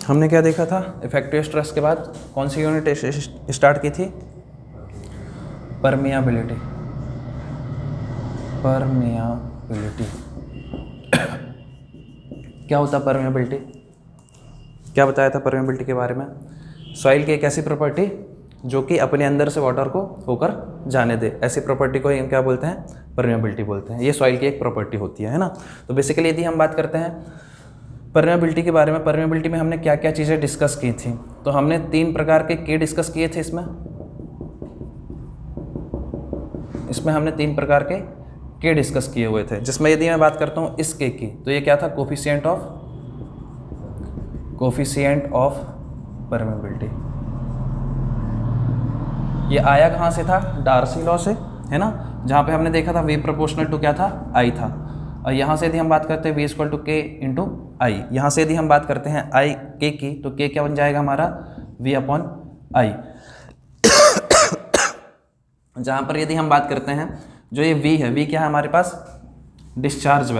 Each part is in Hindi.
हमने क्या देखा था, इफेक्टिव स्ट्रेस के बाद कौन सी यूनिट स्टार्ट की थी, परमियाबिलिटी। परमियाबिलिटी क्या होता है परमियाबिलिटी, क्या बताया था परमियाबिलिटी के बारे में? सॉइल की एक ऐसी प्रॉपर्टी जो कि अपने अंदर से वाटर को होकर जाने दे, ऐसी प्रॉपर्टी को हम क्या बोलते हैं, परमियाबिलिटी बोलते हैं। ये सॉइल की एक प्रॉपर्टी होती है ना। तो बेसिकली यदि हम बात करते हैं परमियाबिलिटी के बारे में, परमियाबिलिटी में हमने क्या क्या चीज़ें डिस्कस की थी, तो हमने 3 प्रकार के डिस्कस किए थे इसमें हमने 3 प्रकार के डिस्कस किए हुए थे, जिसमें यदि मैं बात करता हूँ इस के की, तो ये क्या था, कोफिशिएंट ऑफ परमियाबिलिटी। ये आया कहाँ से था, डार्सी लॉ से, है ना, जहाँ पे हमने देखा था V प्रोपोर्शनल टू क्या था, I था। और यहाँ से यदि हम बात करते हैं V equal to K into I, यहाँ से यदि हम बात करते हैं I K की, तो K क्या बन जाएगा हमारा, V अपॉन I। जहाँ पर यदि हम बात करते हैं जो ये V है, V क्या है हमारे पास, डिस्चार्ज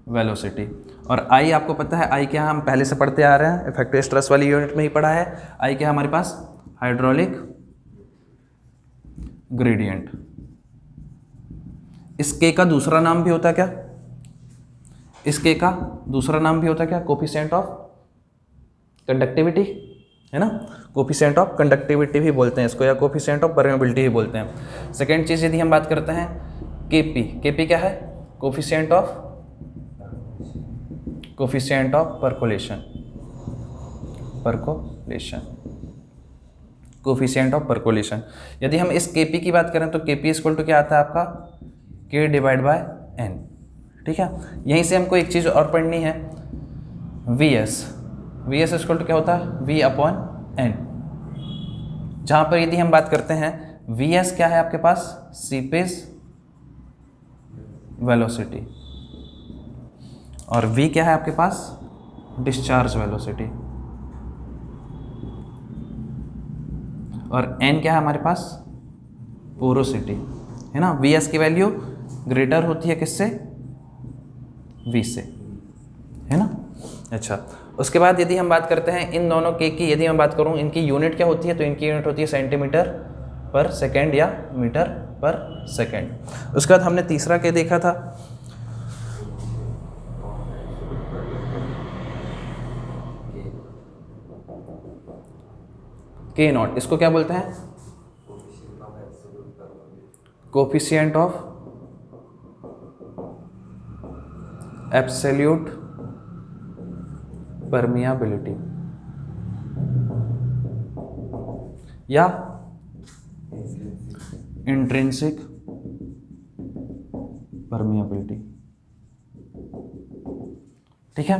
वेलोसिटी। और I आपको पता है I क्या, हम पहले से पढ़ते आ रहे हैं, इफेक्टिव स्ट्रेस वाली यूनिट में ही पढ़ा है। I क्या हमारे पास, हाइड्रोलिक ग्रेडियंट। इस K का दूसरा नाम भी होता है क्या, इस K का दूसरा नाम भी होता है क्या, कोफिशिएंट ऑफ कंडक्टिविटी, है ना, कोफिशिएंट ऑफ कंडक्टिविटी भी बोलते हैं इसको, या कोफिशिएंट ऑफ परमियाबिलिटी भी बोलते हैं। सेकेंड चीज़ यदि हम बात करते हैं Kp क्या है, coefficient of percolation, coefficient of percolation. यदि हम इस Kp की बात करें तो Kp इक्वल टू क्या आता है आपका, K डिवाइड बाय N, ठीक है। यहीं से हमको एक चीज़ और पढ़नी है, Vs इक्वल टू क्या होता है, V अपॉन N। जहाँ पर यदि हम बात करते हैं Vs क्या है आपके पास, सीपेज वेलोसिटी, और V क्या है आपके पास, डिस्चार्ज वेलोसिटी, और N क्या है हमारे पास, पोरोसिटी, है ना। Vs की वैल्यू ग्रेटर होती है किससे, V से, है ना। अच्छा, उसके बाद यदि हम बात करते हैं इन दोनों K की, यदि मैं बात करूं इनकी यूनिट क्या होती है, तो इनकी यूनिट होती है सेंटीमीटर पर सेकेंड या मीटर पर सेकेंड। उसके बाद हमने तीसरा K देखा था, K नॉट, इसको क्या बोलते हैं, कोफिशिएंट ऑफ एब्सोल्यूट परमियाबिलिटी, या इंट्रिंसिक परमियाबिलिटी, ठीक है।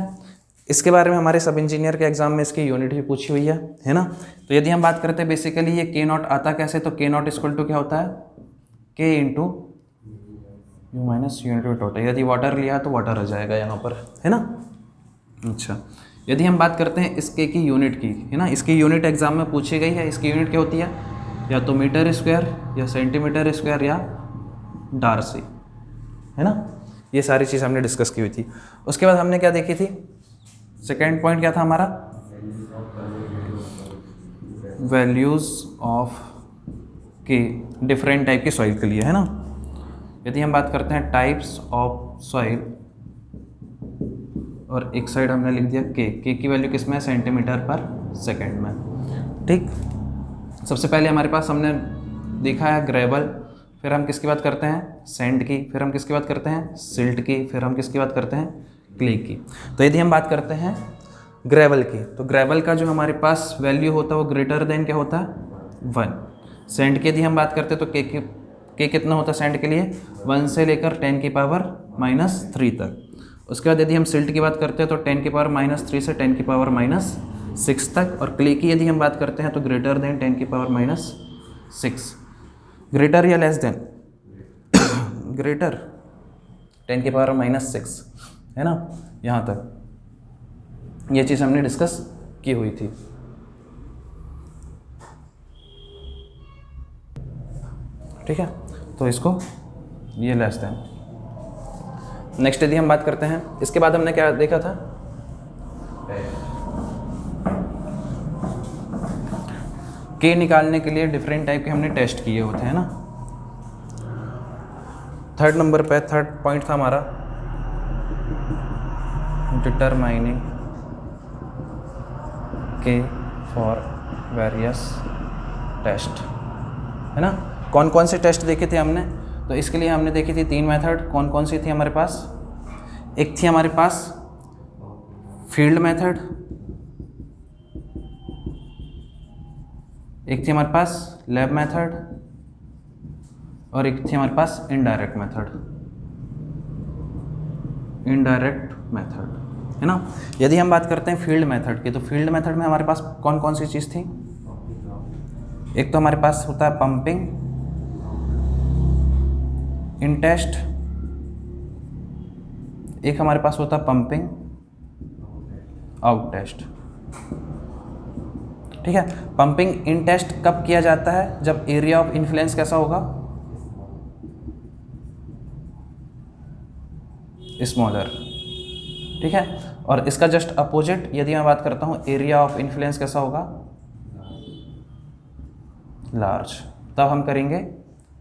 इसके बारे में हमारे सब इंजीनियर के एग्जाम में इसकी यूनिट भी पूछी हुई है ना। तो यदि हम बात करते हैं बेसिकली ये K नॉट आता कैसे, तो K नॉट इक्वल टू क्या होता है, K into you minus unit weight होता है। यदि वाटर लिया तो वाटर आ जाएगा यहाँ पर, है ना। अच्छा, यदि हम बात करते हैं इस K की यूनिट की, है ना, इसकी यूनिट एग्जाम में पूछी गई है। इसकी यूनिट क्या होती है, या तो मीटर स्क्वायर, या सेंटीमीटर स्क्वायर, या डार्सी, है ना। ये सारी चीज़ हमने डिस्कस की हुई थी। उसके बाद हमने क्या देखी थी, सेकेंड पॉइंट क्या था हमारा, values of K different type की सॉइल के लिए, है ना। यदि हम बात करते हैं टाइप्स ऑफ सॉइल, और एक साइड हमने लिख दिया K की वैल्यू किस में है, सेंटीमीटर पर सेकेंड में, ठीक। सबसे पहले हमारे पास हमने देखा है ग्रेवल, फिर हम किसकी बात करते हैं, सैंड की, फिर हम किसकी बात करते हैं, सिल्ट की, फिर हम किसकी बात करते हैं, क्ले की। तो यदि हम बात करते हैं ग्रेवल की, तो ग्रेवल का जो हमारे पास वैल्यू होता है वो ग्रेटर देन क्या होता है, 1। सैंड की यदि हम बात करते हैं तो K कितना होता है सैंड के लिए, 1 से लेकर 10 की पावर -3 तक। उसके बाद यदि हम सिल्ट की बात करते हैं तो 10 की पावर -3 से 10 की पावर -6 तक। और क्ले की यदि हम बात करते हैं तो ग्रेटर देन 10 की पावर -6, ग्रेटर या लेस देन, ग्रेटर 10 की पावर -6, है ना। यहाँ तक ये चीज़ हमने डिस्कस की हुई थी। ठीक है, तो इसको ये लेस देन। नेक्स्ट यदि हम बात करते हैं, इसके बाद हमने क्या देखा था, के निकालने के लिए डिफरेंट टाइप के हमने टेस्ट किए होते हैं ना। थर्ड नंबर पे थर्ड पॉइंट था हमारा डिटरमाइनिंग के फॉर वेरियस टेस्ट, है ना। कौन कौन से टेस्ट देखे थे हमने, तो इसके लिए हमने देखी थी 3 मेथड। कौन कौन सी थी हमारे पास, एक थी हमारे पास फील्ड मेथड, एक थी हमारे पास लैब मेथड, और एक थी हमारे पास इनडायरेक्ट मेथड। इनडायरेक्ट मेथड, है ना। यदि हम बात करते हैं फील्ड मेथड की, तो फील्ड मेथड में हमारे पास कौन कौन सी चीज़ थी, एक तो हमारे पास होता है पंपिंग इन टेस्ट, एक हमारे पास होता है पंपिंग आउट टेस्ट। ठीक है, पंपिंग इन टेस्ट कब किया जाता है, जब एरिया ऑफ इन्फ्लुएंस कैसा होगा, स्मॉलर। ठीक है, और इसका जस्ट अपोजिट यदि मैं बात करता हूं, एरिया ऑफ इन्फ्लुएंस कैसा होगा, लार्ज, तब हम करेंगे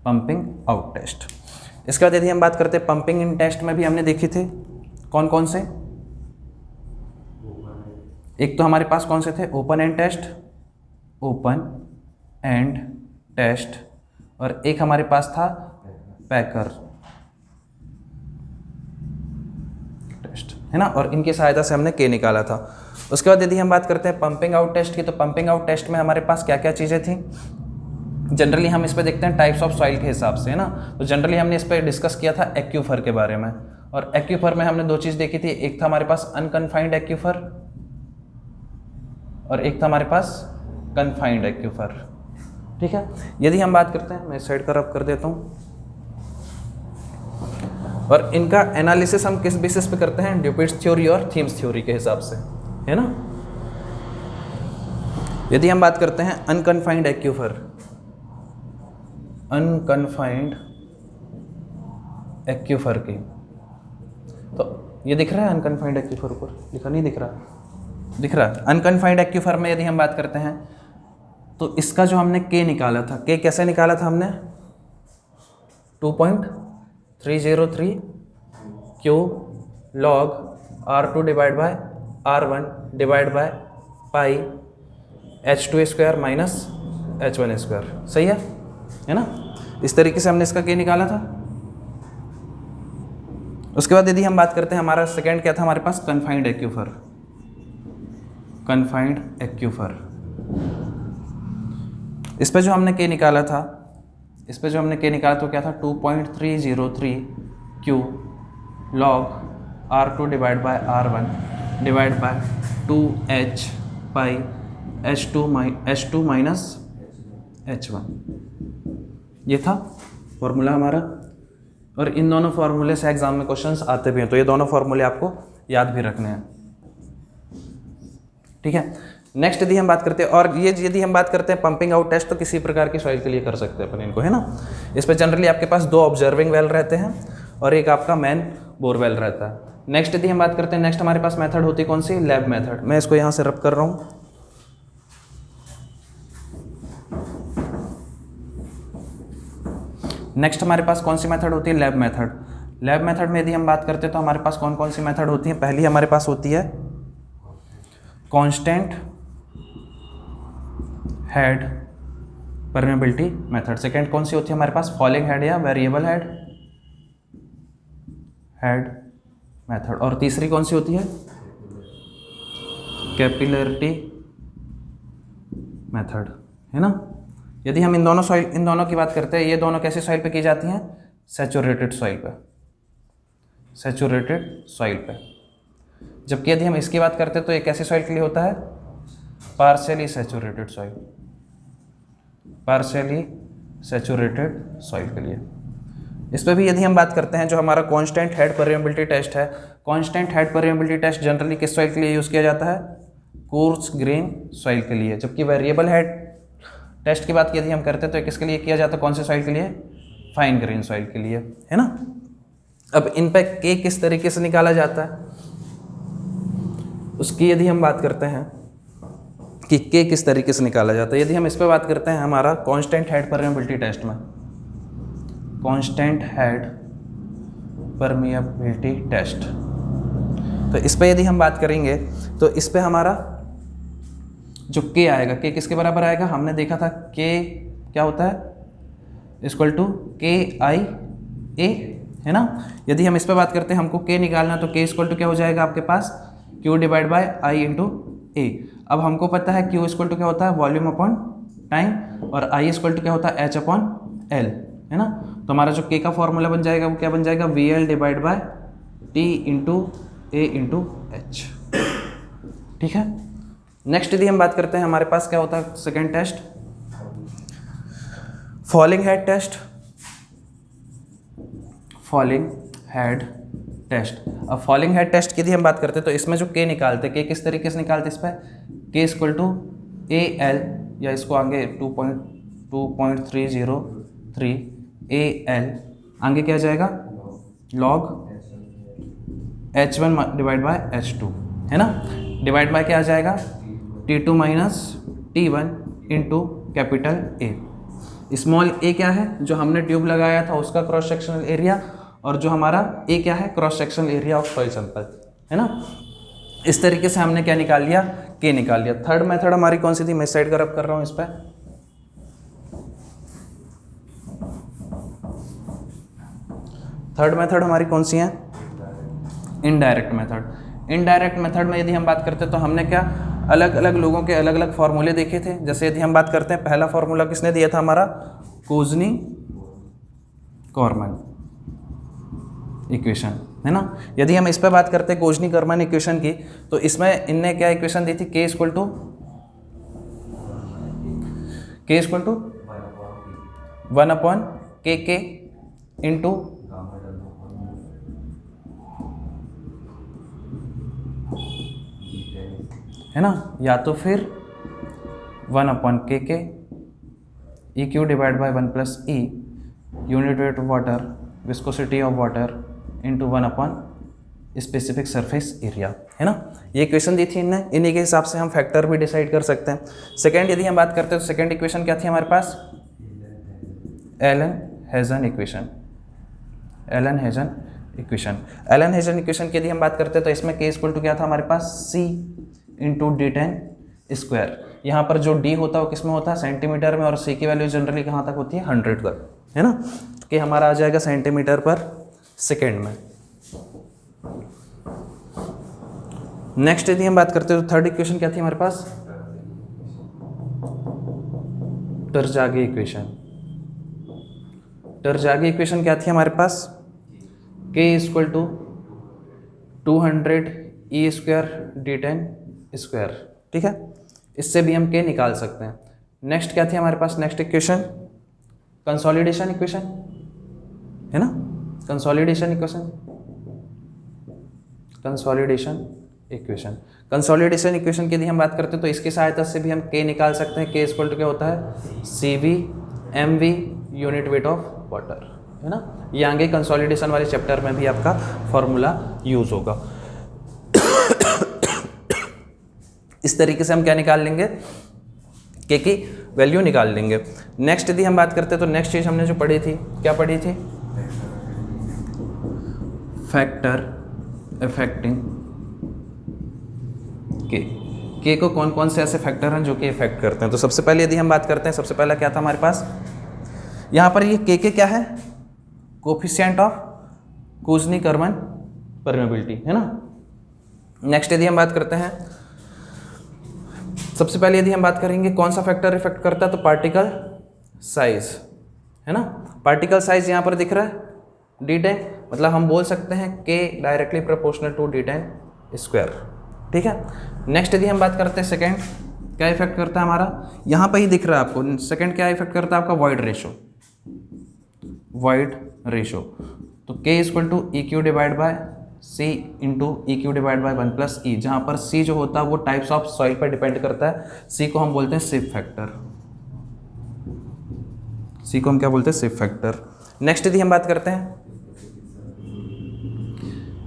पंपिंग आउट टेस्ट। इसके बाद यदि हम बात करते हैं पंपिंग इन टेस्ट में भी हमने देखी थे कौन कौन से, एक तो हमारे पास कौन से थे, open end test, open end test, और एक हमारे पास था पैकर टेस्ट, है ना। और इनकी सहायता से हमने के निकाला था। उसके बाद यदि हम बात करते हैं पंपिंग आउट टेस्ट की, तो पंपिंग आउट टेस्ट में हमारे पास क्या क्या चीज़ें थी, जनरली हम इस पे देखते हैं टाइप्स ऑफ सॉइल के हिसाब से, है ना। तो जनरली हमने इस पे डिस्कस किया था एक्यूफर के बारे में, और एक्यूफर में हमने 2 चीज़ देखी थी, एक था हमारे पास अनकन्फाइंड एक्यूफर और एक था हमारे पास कन्फाइंड एक्यूफर। ठीक है, यदि हम बात करते हैं, मैं इस साइड का रब कर देता हूँ, और इनका एनालिसिस हम किस बेसिस पे करते हैं, ड्यूपिट्स थ्योरी और थीम्स थ्योरी के हिसाब से, है ना। यदि हम बात करते हैं अनकन्फाइंड एक्यूफर, अनकन्फाइंड एक्यूफर की, तो ये दिख रहा है अनकन्फाइंड एक्यूफर, ऊपर लिखा नहीं दिख रहा, दिख रहा है। अनकन्फाइंड एक्यूफर में यदि हम बात करते हैं, तो इसका जो हमने के निकाला था, के कैसे निकाला था हमने, 2.303 Q log R2 divide by R1 divide by pi H2 square minus H1 square, सही है ना। इस तरीके से हमने इसका के निकाला था। उसके बाद यदि हम बात करते हैं, हमारा सेकंड क्या था हमारे पास, कन्फाइंड एक्यूफर। कन्फाइंड एक्यूफर, इस पे जो हमने के निकाला था, इस पे जो हमने के निकाला तो क्या था, 2.303 Q log R2 divide by R1 divide by 2H pi H2 minus H1, ये था फॉर्मूला हमारा। और इन दोनों फार्मूले से एग्जाम में क्वेश्चंस आते भी हैं, तो ये दोनों फार्मूले आपको याद भी रखने हैं। ठीक है, नेक्स्ट यदि हम बात करते हैं, और ये यदि हम बात करते हैं पंपिंग आउट टेस्ट, तो किसी प्रकार की सॉइल के लिए कर सकते हैं अपन इनको, है ना। इस पर जनरली आपके पास 2 ऑब्जर्विंग वेल रहते हैं और एक आपका मेन बोरवेल रहता है। नेक्स्ट यदि हम बात करते हैं, नेक्स्ट हमारे पास मेथड होती है कौन सी, लैब मेथड। मैं इसको यहाँ से रब कर रहा हूँ। नेक्स्ट हमारे पास कौन सी मेथड होती है, लैब मेथड। लैब मेथड में यदि हम बात करते हैं, तो हमारे पास कौन कौन सी मेथड होती है, पहली हमारे पास होती है constant head permeability method. Second कौन सी होती है हमारे पास, फॉलिंग हेड या वेरिएबल हेड मेथड। और तीसरी कौन सी होती है, कैपिलरिटी मेथड, है ना। यदि हम इन दोनों की बात करते हैं, ये दोनों कैसे सॉइल पे की जाती हैं, सैचुरेटेड सॉइल पे, सैचुरेटेड सॉइल पे। जबकि यदि हम इसकी बात करते हैं, तो ये कैसे सॉइल के लिए होता है, partially saturated soil, partially saturated soil के लिए। इस पर भी यदि हम बात करते हैं, जो हमारा कांस्टेंट हेड परमेबिलिटी टेस्ट है, constant head permeability test generally किस सॉइल के लिए यूज़ किया जाता है, कोर्स ग्रेन सॉइल के लिए। जबकि वेरिएबल हेड टेस्ट की बात यदि हम करते हैं, तो किसके लिए किया जाता है, कौन से सॉइल के लिए, फाइन ग्रेन सॉइल के लिए, है ना। अब इन पे के किस तरीके से निकाला जाता है, उसकी यदि हम बात करते हैं, कि के किस तरीके से निकाला जाता है। यदि हम इस पर बात करते हैं हमारा कांस्टेंट हेड परमेबिलिटी टेस्ट में, कांस्टेंट हेड परमेबिलिटी टेस्ट, तो इस पर यदि हम बात करेंगे तो इस पर हमारा जो के आएगा, के किसके बराबर आएगा, हमने देखा था के क्या होता है, इक्वल टू के आई ए, है ना। यदि हम इस पर बात करते हैं हमको के निकालना, तो के इक्वल टू क्या हो जाएगा आपके पास, Q divide by I into A. अब हमको पता है क्यू इक्वल टू क्या होता है, वॉल्यूम अपॉन टाइम, और आई इक्वल टू क्या होता है, एच अपॉन एल, है ना। तो हमारा जो के का फॉर्मूला बन जाएगा वो क्या बन जाएगा, V L divide by T into A into H, ठीक है। नेक्स्ट यदि हम बात करते हैं हमारे पास क्या होता है second test, falling head test, falling head test. अब फॉलिंग हेड टेस्ट की यदि हम बात करते हैं तो इसमें जो के निकालते, के किस तरीके से निकालते, इस पर के इक्वल टू ए एल, या इसको आगे 2.303 ए एल, आगे क्या जाएगा log H1 divide by H2, है ना, डिवाइड बाय क्या आ जाएगा T2 minus T1 into capital A. Small A क्या है, जो हमने ट्यूब लगाया था उसका क्रॉस सेक्शनल एरिया, और जो हमारा ए क्या है, cross sectional area of soil sample, है ना। इस तरीके से हमने क्या निकाल लिया, के निकाल लिया। थर्ड मेथड हमारी कौन सी थी, मैं साइड का रब कर रहा हूँ इस पर, थर्ड मेथड हमारी कौन सी है, इनडायरेक्ट मेथड। इनडायरेक्ट मेथड में यदि हम बात करते हैं तो हमने क्या अलग अलग लोगों के अलग अलग फार्मूले देखे थे। जैसे यदि हम बात करते हैं पहला फार्मूला किसने दिया था हमारा, कोजनी कॉर्मन इक्वेशन, है ना। यदि हम इस पर बात करते हैं कोजनी कॉर्मन इक्वेशन की, तो इसमें इनने क्या इक्वेशन दी थी, के इक्वल टू 1 अपॉन के इंटू है ना, या तो फिर 1 अपॉन के ई Q divide by 1 plus E unit weight of water, viscosity of water into 1 upon specific surface area, है ना। ये इक्वेशन दी थी इनने, इन्हीं के हिसाब से हम फैक्टर भी डिसाइड कर सकते हैं। सेकेंड यदि हम बात करते हैं तो सेकेंड इक्वेशन क्या थी हमारे पास, Allen Hazen equation. Allen Hazen equation की यदि हम बात करते हैं तो इसमें के इक्वल टू क्या था हमारे पास, सी इंटू डी 10 स्क्वायर। यहाँ पर जो डी होता है वो किस में होता है, सेंटीमीटर में, और सी की वैल्यू जनरली कहाँ तक होती है, 100 तक, है ना। तो कि हमारा आ जाएगा सेंटीमीटर पर सेकेंड में। नेक्स्ट यदि हम बात करते हैं तो थर्ड इक्वेशन क्या थी हमारे पास, टरजागी इक्वेशन क्या थी हमारे पास, K equal to 200 e square D 10 square, ठीक है। इससे भी हम के निकाल सकते हैं। नेक्स्ट क्या थी हमारे पास, नेक्स्ट इक्वेशन कंसोलिडेशन इक्वेशन, है ना, कंसोलिडेशन इक्वेशन की यदि हम बात करते हैं तो इसकी सहायता से भी हम के निकाल सकते हैं। के इक्वल टू क्या होता है, CV MV unit weight of water, है ना। ये आगे कंसोलिडेशन वाले चैप्टर में भी आपका फॉर्मूला यूज होगा। इस तरीके से हम क्या निकाल लेंगे, के की वैल्यू निकाल लेंगे। नेक्स्ट यदि हम बात करते हैं तो नेक्स्ट चीज हमने जो पढ़ी थी, क्या पढ़ी थी, फैक्टर अफेक्टिंग के को कौन कौन से ऐसे फैक्टर हैं जो कि इफेक्ट करते हैं। तो सबसे पहले यदि हम बात करते हैं, सबसे पहला क्या था हमारे पास, यहाँ पर ये के क्या है, कोफिशिएंट ऑफ कोजनी कॉर्मन परमेबिलिटी, है ना। नेक्स्ट यदि हम बात करते हैं, सबसे पहले यदि हम बात करेंगे कौन सा फैक्टर इफेक्ट करता है, तो पार्टिकल साइज, है ना। पार्टिकल साइज यहाँ पर दिख रहा है D10, मतलब हम बोल सकते हैं के directly proportional to D10 square, ठीक है। नेक्स्ट यदि हम बात करते हैं सेकेंड, क्या इफेक्ट करता है हमारा, यहाँ पर ही दिख रहा है आपको, सेकेंड क्या इफेक्ट करता है आपका, वॉइड रेशो। तो K equal to E Q divide by C into E Q divide by 1 plus E, जहाँ पर सी जो होता है वो टाइप्स ऑफ सॉइल पर डिपेंड करता है। सी को हम बोलते हैं सिप फैक्टर, नेक्स्ट यदि हम बात करते हैं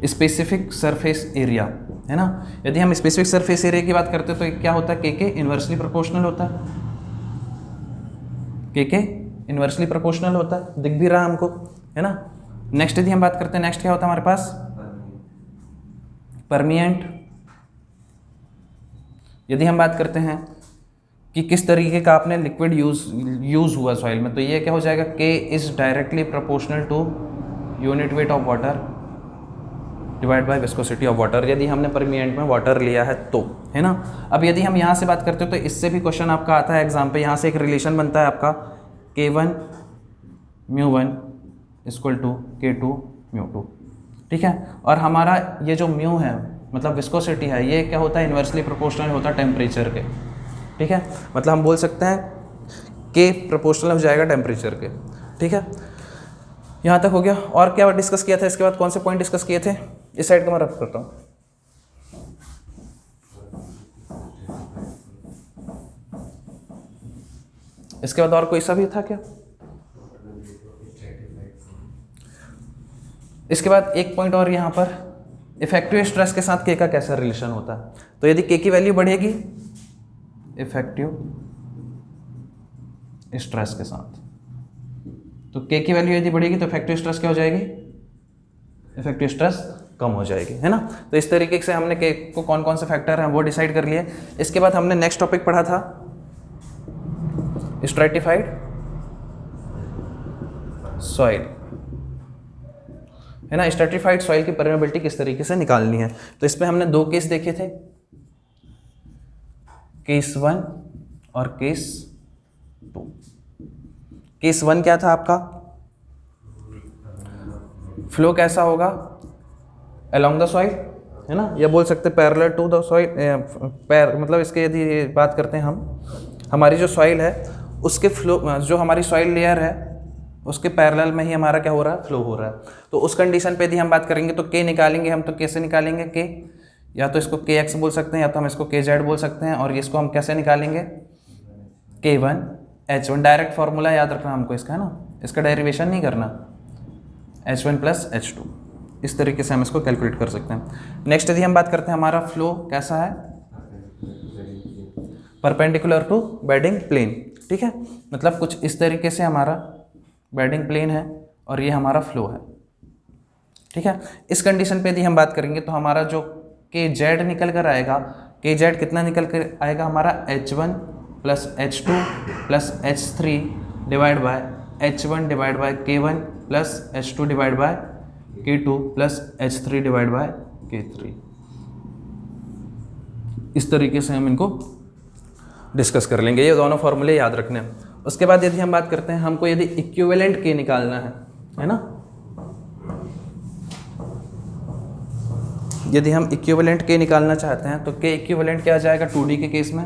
स्पेसिफिक सरफेस एरिया, है ना। यदि हम स्पेसिफिक सरफेस एरिया की बात करते हैं तो ये क्या होता है, के इन्वर्सली प्रोपोर्शनल होता है, के इन्वर्सली प्रोपोर्शनल होता है, दिख भी रहा हमको, है ना। नेक्स्ट यदि हम बात करते हैं, नेक्स्ट क्या होता है हमारे पास, परमिएंट। यदि हम बात करते हैं कि किस तरीके का आपने लिक्विड यूज हुआ सॉइल में, तो ये क्या हो जाएगा, K is directly proportional to unit weight of water divide by viscosity of water, यदि हमने परमिएंट में वाटर लिया है तो, है ना। अब यदि हम यहाँ से बात करते हो तो इससे भी क्वेश्चन आपका आता है एग्जाम पे, यहाँ से एक रिलेशन बनता है आपका K1 μ1 इक्वल टू K2 μ2, ठीक है। और हमारा ये जो म्यू है मतलब विस्कोसिटी है, ये क्या होता है, इन्वर्सली प्रोपोर्शनल होता है टेम्परेचर के, ठीक है। मतलब हम बोल सकते हैं K प्रोपोर्शनल हो जाएगा टेम्परेचर के, ठीक है। यहाँ तक हो गया। और क्या डिस्कस किया था इसके बाद, कौन से पॉइंट डिस्कस किए थे, इस साइड का मैं रफ करता हूँ। इसके बाद और कोई सा भी था क्या, इसके बाद एक पॉइंट और यहाँ पर, इफेक्टिव स्ट्रेस के साथ के का कैसा रिलेशन होता है। तो यदि के की वैल्यू बढ़ेगी इफेक्टिव स्ट्रेस के साथ, तो के की वैल्यू यदि बढ़ेगी तो इफेक्टिव स्ट्रेस क्या हो जाएगी, इफेक्टिव स्ट्रेस कम हो जाएगी, है ना। तो इस तरीके से हमने के को कौन कौन से फैक्टर हैं वो डिसाइड कर लिए। इसके बाद हमने नेक्स्ट टॉपिक पढ़ा था स्ट्रैटिफाइड सॉइल, है ना। स्ट्रैटिफाइड सॉइल की परमेबिलिटी किस तरीके से निकालनी है, तो इसमें हमने दो केस देखे थे, केस 1 और केस 2। केस 1 क्या था आपका, फ्लो कैसा होगा अलोंग द सॉइल, है ना, या बोल सकते पैरेलल टू द सॉइल, मतलब इसके यदि बात करते हैं हम, हमारी जो सॉइल है उसके फ्लो, जो हमारी सॉइल लेयर है उसके पैरेलल में ही हमारा क्या हो रहा है, फ्लो हो रहा है। तो उस कंडीशन पे यदि हम बात करेंगे तो के निकालेंगे हम, तो कैसे निकालेंगे, के या तो इसको के एक्स बोल सकते हैं या तो हम इसको के जेड बोल सकते हैं, और इसको हम कैसे निकालेंगे, K1 H1, डायरेक्ट फॉर्मूला याद रखना हमको इसका, है ना, इसका डेरिवेशन नहीं करना, H1 + H2, इस तरीके से हम इसको कैलकुलेट कर सकते हैं। नेक्स्ट यदि हम बात करते हैं हमारा फ्लो कैसा है, परपेंडिकुलर टू बेडिंग प्लेन, ठीक है। मतलब कुछ इस तरीके से हमारा बेडिंग प्लेन है और ये हमारा फ्लो है, ठीक है। इस कंडीशन पे यदि हम बात करेंगे तो हमारा जो के जेड निकल कर आएगा, के जेड कितना निकल कर आएगा हमारा, H1 + H2 + H3 divide by H1 divide by K1 + H2 divide by K2 + H3 divide by K3। इस तरीके से हम इनको डिस्कस कर लेंगे, ये दोनों फॉर्मूले याद रखने हैं। उसके बाद यदि हम बात करते हैं, हमको यदि इक्विवेलेंट के निकालना है ना, यदि हम इक्विवेलेंट के निकालना चाहते हैं तो के इक्विवेलेंट क्या आ जाएगा 2D के केस में,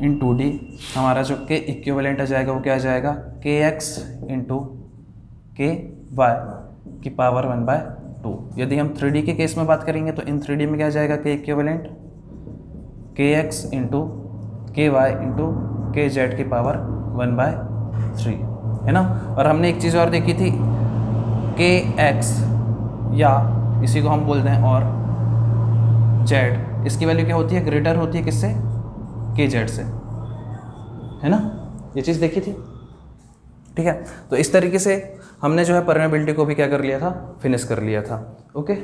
इन 2D हमारा जो के इक्विवेलेंट आ जाएगा वो क्या आ जाएगा, kx × ky की पावर 1/2। यदि हम 3D के केस में बात करेंगे तो इन 3D में क्या आ जाएगा, के इक्विवेलेंट kx × ky × kz की पावर 1/3, है ना। और हमने एक चीज़ और देखी थी, kx या इसी को हम बोलते हैं और z, इसकी वैल्यू क्या होती है, ग्रेटर होती है किससे, kz से, है ना, ये चीज़ देखी थी, ठीक है। तो इस तरीके से हमने जो है परमेबिलिटी को भी क्या कर लिया था, फिनिश कर लिया था, ओके।